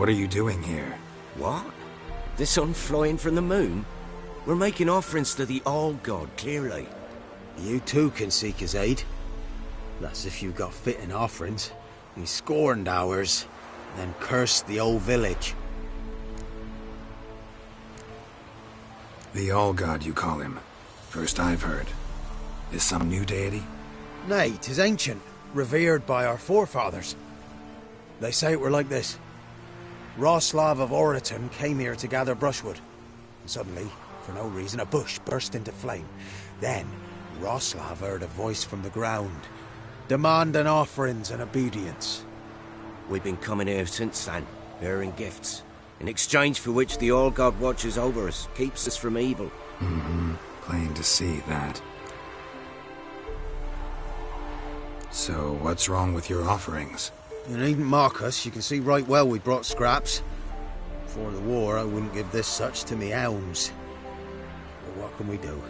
What are you doing here? What? The sun flying from the moon? We're making offerings to the All-God, clearly. You too can seek his aid. That's if you got fitting offerings. He scorned ours, then cursed the old village. The All-God, you call him. First I've heard. Is some new deity? Nay, 'tis ancient, revered by our forefathers. They say it were like this. Roslav of Oriton came here to gather brushwood. And suddenly, for no reason, a bush burst into flame. Then, Roslav heard a voice from the ground, demanding offerings and obedience. We've been coming here since then, bearing gifts, in exchange for which the All-God watches over us, keeps us from evil. Mm-hmm. Plain to see that. So, what's wrong with your offerings? You needn't mock us, you can see right well we brought scraps. Before the war, I wouldn't give this such to me elms. But what can we do?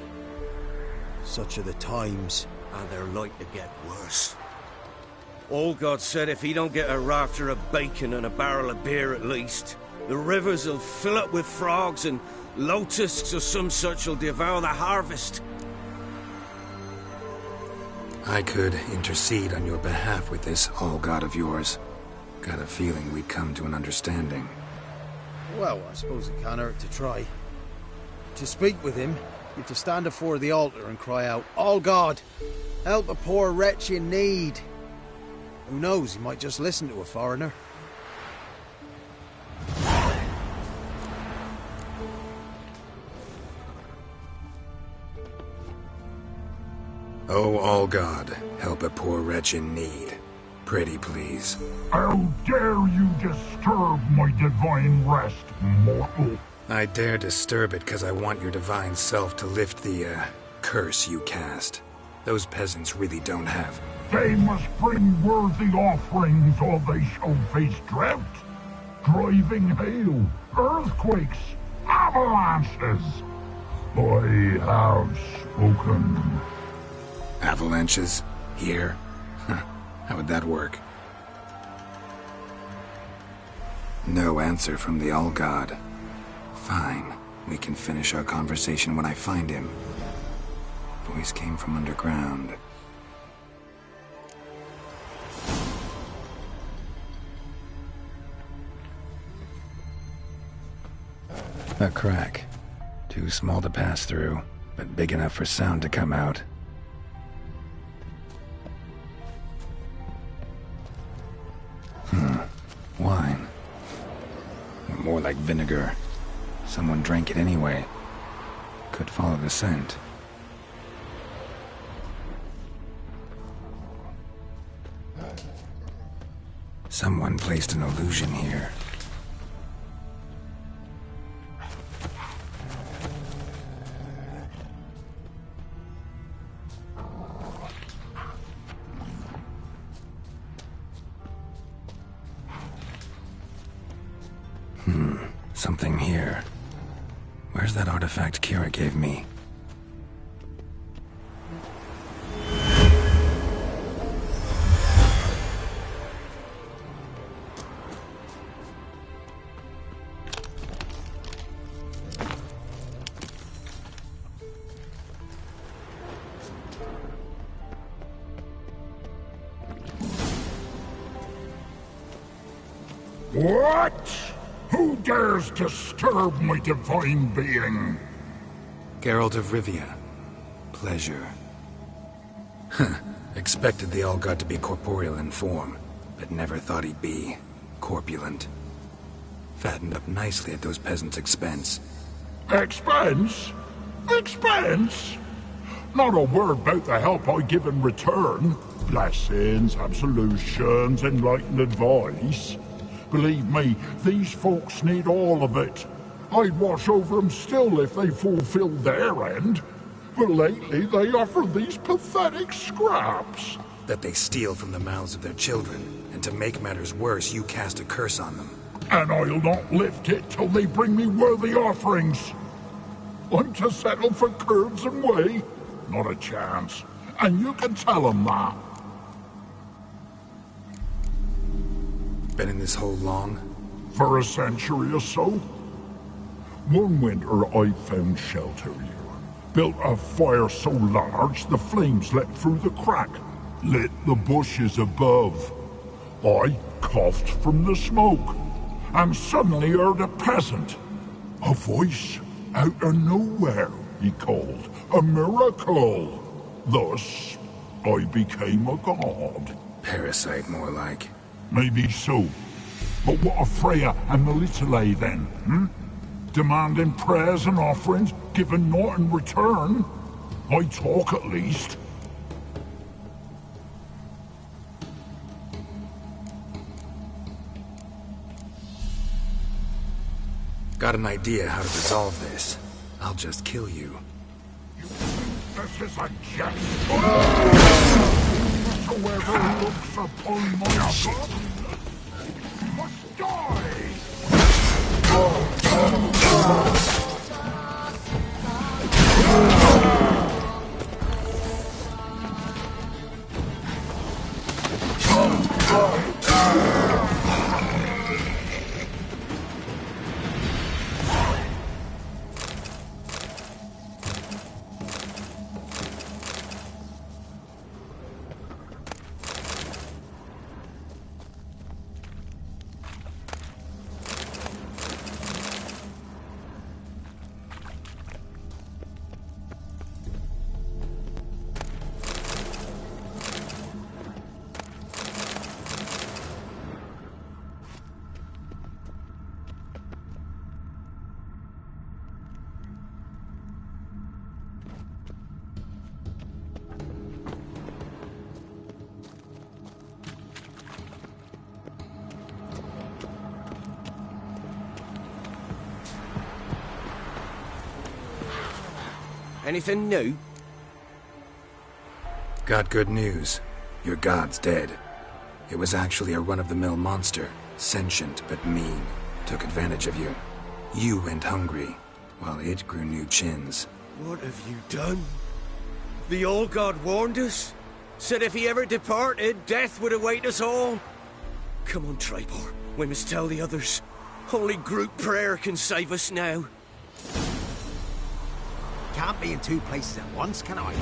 Such are the times. And they're like to get worse. All-God said if he don't get a rafter of bacon and a barrel of beer at least, the rivers will fill up with frogs and locusts or some such will devour the harvest. I could intercede on your behalf with this All-God of yours. Got a feeling we'd come to an understanding. Well, I suppose it can't hurt to try. To speak with him, you have to stand before the altar and cry out, All-God, help a poor wretch in need. Who knows, he might just listen to a foreigner. Oh, All-God, help a poor wretch in need. Pretty please. How dare you disturb my divine rest, mortal? I dare disturb it because I want your divine self to lift the, curse you cast. Those peasants really don't have. They must bring worthy offerings or they shall face drought, driving hail, earthquakes, avalanches. I have spoken. Avalanches? Here? How would that work? No answer from the All-God. Fine. We can finish our conversation when I find him. Voice came from underground. A crack. Too small to pass through, but big enough for sound to come out. Wine. More like vinegar. Someone drank it anyway. Could follow the scent. Someone placed an illusion here. Something here. Where's that artifact Kira gave me? What? Who dares disturb my divine being? Geralt of Rivia. Pleasure. Expected the All-God to be corporeal in form, but never thought he'd be corpulent. Fattened up nicely at those peasants' expense. Expense? Expense? Not a word about the help I give in return. Blessings, absolutions, enlightened advice. Believe me, these folks need all of it. I'd watch over them still if they fulfilled their end. But lately they offer these pathetic scraps. That they steal from the mouths of their children, and to make matters worse, you cast a curse on them. And I'll not lift it till they bring me worthy offerings. I'm to settle for curds and whey? Not a chance. And you can tell them that. Been in this hole long? for a century or so. One winter I found shelter here. Built a fire so large the flames leapt through the crack, lit the bushes above. I coughed from the smoke, and suddenly heard a peasant. A voice out of nowhere, he called. A miracle. Thus, I became a god. Parasite, more like. Maybe so. But what of Freya and the Little then, Demanding prayers and offerings, giving naught in return? I talk at least. Got an idea how to resolve this. I'll just kill you. This is a jest. Whoever looks upon my son must die. Anything new? Got good news. Your god's dead. It was actually a run-of-the-mill monster. Sentient, but mean. Took advantage of you. You went hungry, while it grew new chins. What have you done? The old god warned us. Said if he ever departed, death would await us all. Come on, Tribor. We must tell the others. Only group prayer can save us now. Can't be in two places at once, can I?